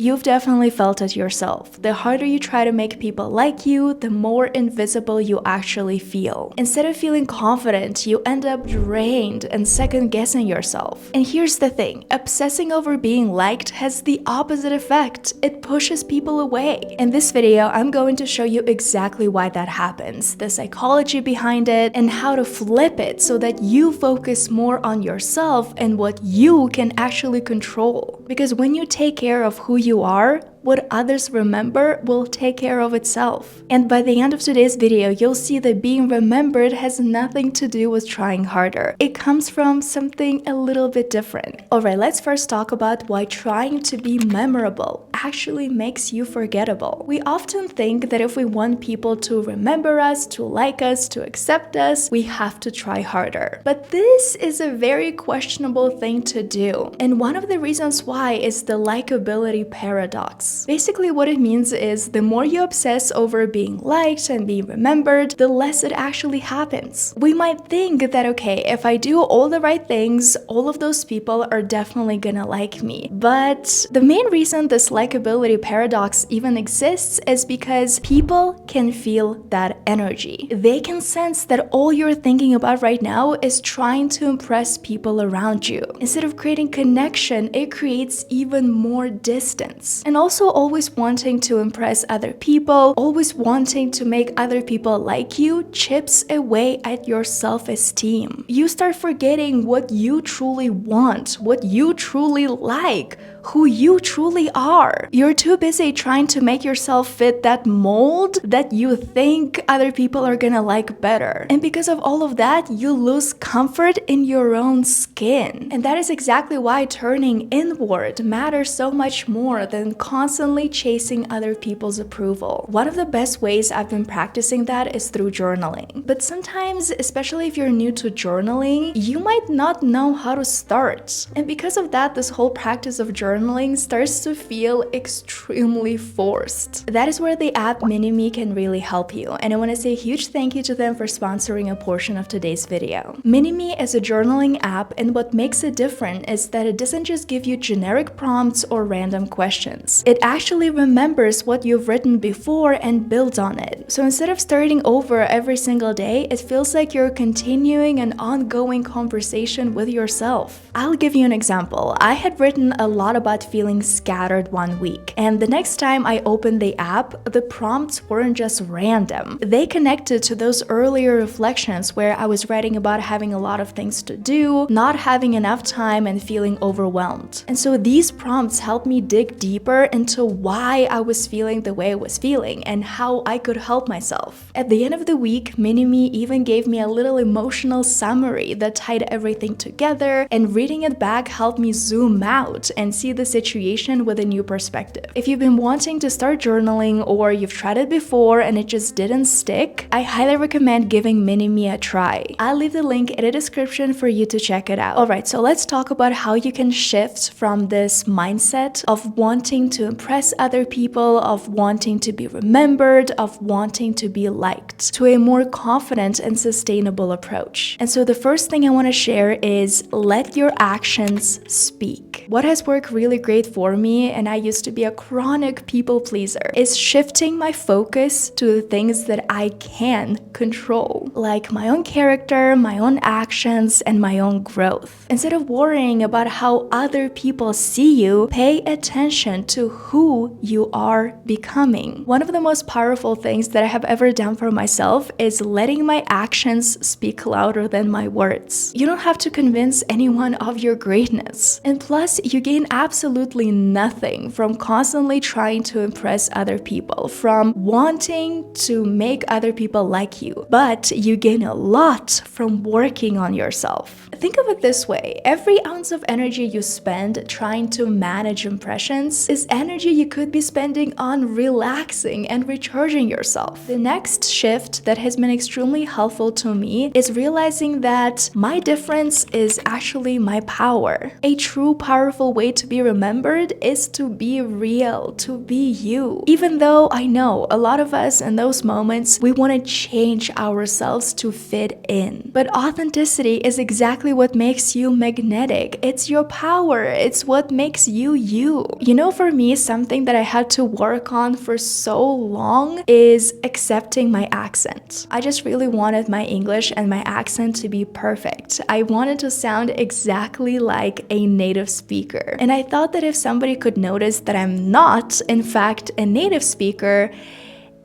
You've definitely felt it yourself. The harder you try to make people like you, the more invisible you actually feel. Instead of feeling confident, you end up drained and second-guessing yourself. And here's the thing, obsessing over being liked has the opposite effect. It pushes people away. In this video, I'm going to show you exactly why that happens, the psychology behind it, and how to flip it so that you focus more on yourself and what you can actually control. Because when you take care of who you are, what others remember will take care of itself. And by the end of today's video, you'll see that being remembered has nothing to do with trying harder. It comes from something a little bit different. Alright, let's first talk about why trying to be memorable actually makes you forgettable. We often think that if we want people to remember us, to like us, to accept us, we have to try harder. But this is a very questionable thing to do. And one of the reasons why is the likability paradox. Basically, what it means is the more you obsess over being liked and being remembered, the less it actually happens. We might think that, okay, if I do all the right things, all of those people are definitely gonna like me. But the main reason this likability paradox even exists is because people can feel that energy. They can sense that all you're thinking about right now is trying to impress people around you. Instead of creating connection, it creates even more distance. And also always wanting to impress other people, always wanting to make other people like you chips away at your self-esteem. You start forgetting what you truly want, what you truly like, who you truly are. You're too busy trying to make yourself fit that mold that you think other people are gonna like better. And because of all of that, you lose comfort in your own skin. And that is exactly why turning inward matters so much more than constantly chasing other people's approval. One of the best ways I've been practicing that is through journaling. But sometimes, especially if you're new to journaling, you might not know how to start. And because of that, this whole practice of journaling starts to feel extremely forced. That is where the app Minimee can really help you, and I want to say a huge thank you to them for sponsoring a portion of today's video. Minimee is a journaling app, and what makes it different is that it doesn't just give you generic prompts or random questions. It actually remembers what you've written before and builds on it. So instead of starting over every single day, it feels like you're continuing an ongoing conversation with yourself. I'll give you an example. I had written a lot about feeling scattered one week, and the next time I opened the app, the prompts weren't just random. They connected to those earlier reflections where I was writing about having a lot of things to do, not having enough time, and feeling overwhelmed. And so these prompts helped me dig deeper into why I was feeling the way I was feeling and how I could help myself. At the end of the week, Minimee even gave me a little emotional summary that tied everything together, and reading it back helped me zoom out and see the situation with a new perspective. If you've been wanting to start journaling or you've tried it before and it just didn't stick, I highly recommend giving Minimee a try. I'll leave the link in the description for you to check it out. Alright, so let's talk about how you can shift from this mindset of wanting to impress other people, of wanting to be remembered, of wanting to be liked, to a more confident and sustainable approach. And so the first thing I want to share is let your actions speak. What has worked really great for me, and I used to be a chronic people pleaser, is shifting my focus to the things that I can control, like my own character, my own actions, and my own growth. Instead of worrying about how other people see you, pay attention to who you are becoming. One of the most powerful things that I have ever done for myself is letting my actions speak louder than my words. You don't have to convince anyone of your greatness. And plus, you gain absolutely nothing from constantly trying to impress other people, from wanting to make other people like you, but you gain a lot from working on yourself. Think of it this way, every ounce of energy you spend trying to manage impressions is energy you could be spending on relaxing and recharging yourself. The next shift that has been extremely helpful to me is realizing that my difference is actually my power. A true powerful way to be remembered is to be real, to be you. Even though I know a lot of us in those moments, we want to change ourselves to fit in. But authenticity is exactly exactly what makes you magnetic. It's your power. It's what makes you you. You know, for me, something that I had to work on for so long is accepting my accent. I just really wanted my English and my accent to be perfect. I wanted to sound exactly like a native speaker. And I thought that if somebody could notice that I'm not, in fact, a native speaker,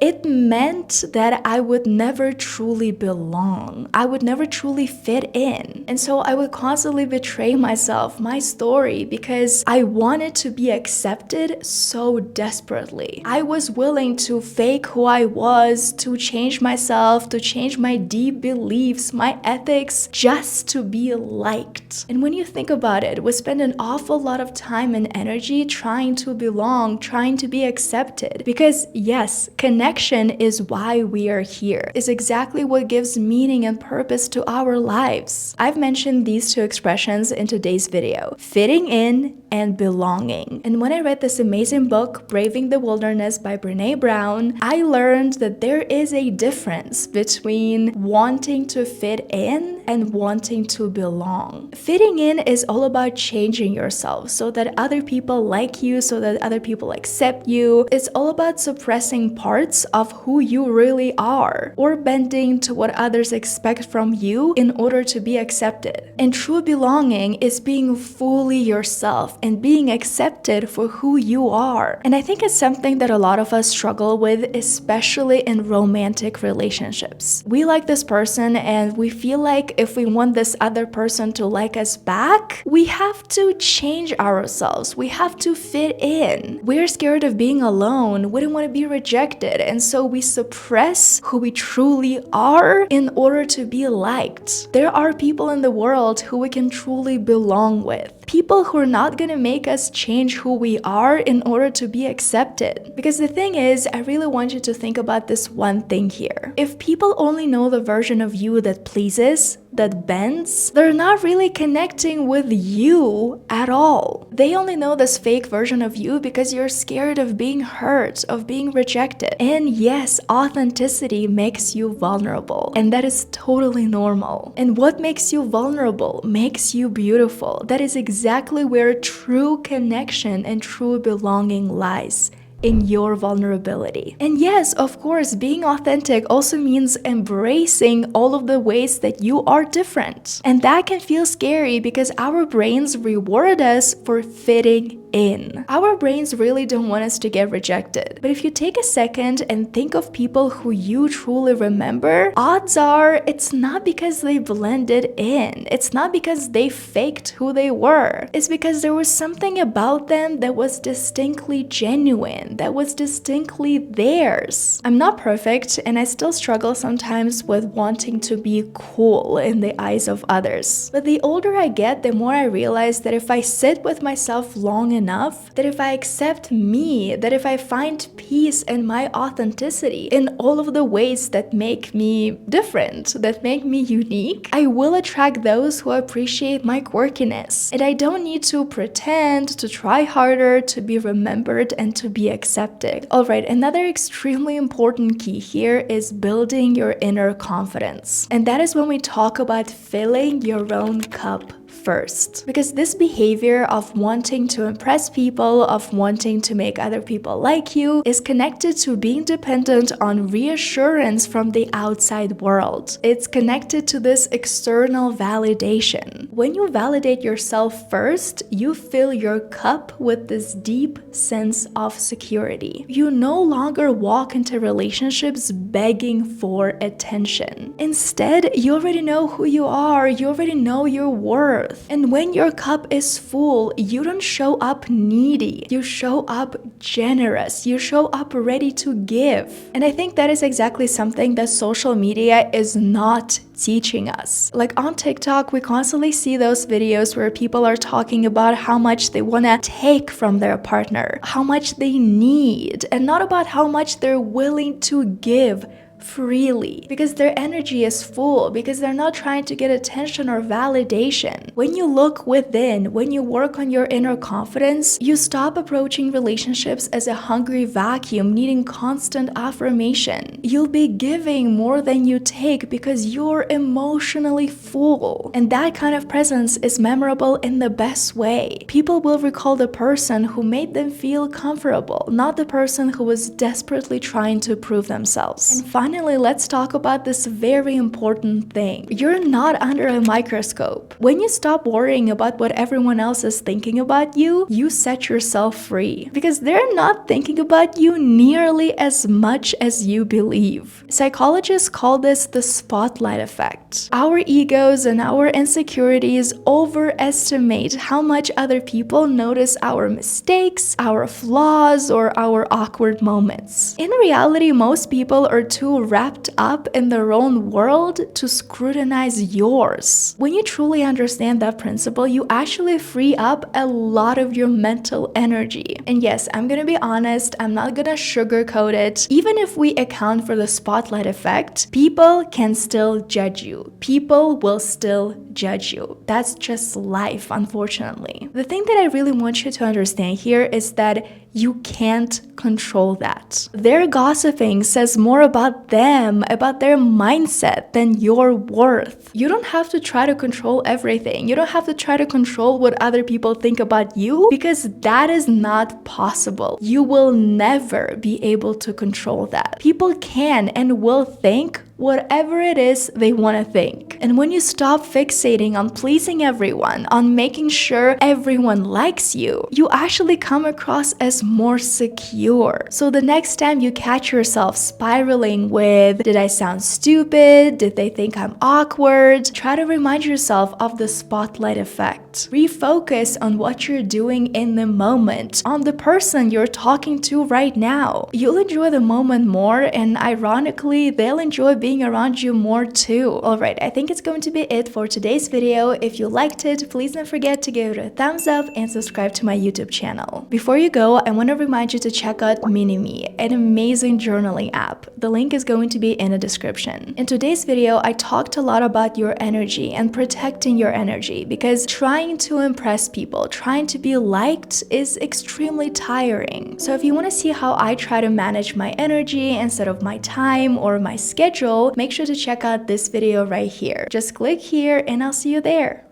it meant that I would never truly belong. I would never truly fit in. And so I would constantly betray myself, my story, because I wanted to be accepted so desperately. I was willing to fake who I was, to change myself, to change my deep beliefs, my ethics, just to be liked. And when you think about it, we spend an awful lot of time and energy trying to belong, trying to be accepted. Because yes, connection is why we are here. It's exactly what gives meaning and purpose to our lives. I've mentioned these two expressions in today's video: fitting in and belonging. And when I read this amazing book, Braving the Wilderness by Brené Brown, I learned that there is a difference between wanting to fit in and wanting to belong. Fitting in is all about changing yourself so that other people like you, so that other people accept you. It's all about suppressing parts of who you really are, or bending to what others expect from you in order to be accepted. And true belonging is being fully yourself and being accepted for who you are. And I think it's something that a lot of us struggle with, especially in romantic relationships. We like this person and we feel like if we want this other person to like us back, we have to change ourselves. We have to fit in. We're scared of being alone. We don't want to be rejected. And so we suppress who we truly are in order to be liked. There are people in the world who we can truly belong with. People who are not gonna make us change who we are in order to be accepted. Because the thing is, I really want you to think about this one thing here. If people only know the version of you that pleases, that bends, they're not really connecting with you at all. They only know this fake version of you because you're scared of being hurt, of being rejected. And yes, authenticity makes you vulnerable, and that is totally normal. And what makes you vulnerable makes you beautiful. That is exactly where true connection and true belonging lies. In your vulnerability. And yes, of course, being authentic also means embracing all of the ways that you are different. And that can feel scary because our brains reward us for fitting in. Our brains really don't want us to get rejected. But if you take a second and think of people who you truly remember, odds are it's not because they blended in. It's not because they faked who they were. It's because there was something about them that was distinctly genuine, that was distinctly theirs. I'm not perfect, and I still struggle sometimes with wanting to be cool in the eyes of others. But the older I get, the more I realize that if I sit with myself long enough, that if I accept me, that if I find peace in my authenticity, in all of the ways that make me different, that make me unique, I will attract those who appreciate my quirkiness. And I don't need to pretend, to try harder, to be remembered, and to be accepted. Alright, another extremely important key here is building your inner confidence. And that is when we talk about filling your own cup first. Because this behavior of wanting to impress people, of wanting to make other people like you, is connected to being dependent on reassurance from the outside world. It's connected to this external validation. When you validate yourself first, you fill your cup with this deep sense of security. You no longer walk into relationships begging for attention. Instead, you already know who you are, you already know your worth. And when your cup is full, you don't show up needy. You show up generous. You show up ready to give. And I think that is exactly something that social media is not teaching us. Like on TikTok, we constantly see those videos where people are talking about how much they want to take from their partner, how much they need, and not about how much they're willing to give freely because their energy is full, because they're not trying to get attention or validation. When you look within, when you work on your inner confidence, you stop approaching relationships as a hungry vacuum needing constant affirmation. You'll be giving more than you take because you're emotionally full. And that kind of presence is memorable in the best way. People will recall the person who made them feel comfortable, not the person who was desperately trying to prove themselves. And finally, let's talk about this very important thing. You're not under a microscope. When you stop worrying about what everyone else is thinking about you, you set yourself free because they're not thinking about you nearly as much as you believe. Psychologists call this the spotlight effect. Our egos and our insecurities overestimate how much other people notice our mistakes, our flaws, or our awkward moments. In reality, most people are too wrapped up in their own world to scrutinize yours. When you truly understand that principle, you actually free up a lot of your mental energy. And yes, I'm gonna be honest, I'm not gonna sugarcoat it. Even if we account for the spotlight effect, people can still judge you. People will still judge you. That's just life, unfortunately. The thing that I really want you to understand here is that you can't control that. Their gossiping says more about them, about their mindset, than your worth. You don't have to try to control everything. You don't have to try to control what other people think about you because that is not possible. You will never be able to control that. People can and will think whatever it is they want to think. And when you stop fixating on pleasing everyone, on making sure everyone likes you, you actually come across as more secure. So the next time you catch yourself spiraling with, did I sound stupid? Did they think I'm awkward? Try to remind yourself of the spotlight effect. Refocus on what you're doing in the moment, on the person you're talking to right now. You'll enjoy the moment more, and ironically, they'll enjoy being around you more too. Alright, I think it's going to be it for today's video. If you liked it, please don't forget to give it a thumbs up and subscribe to my YouTube channel. Before you go, I want to remind you to check out Minimee, an amazing journaling app. The link is going to be in the description. In today's video, I talked a lot about your energy and protecting your energy because trying to impress people, trying to be liked is extremely tiring. So if you want to see how I try to manage my energy instead of my time or my schedule, make sure to check out this video right here. Just click here and I'll see you there.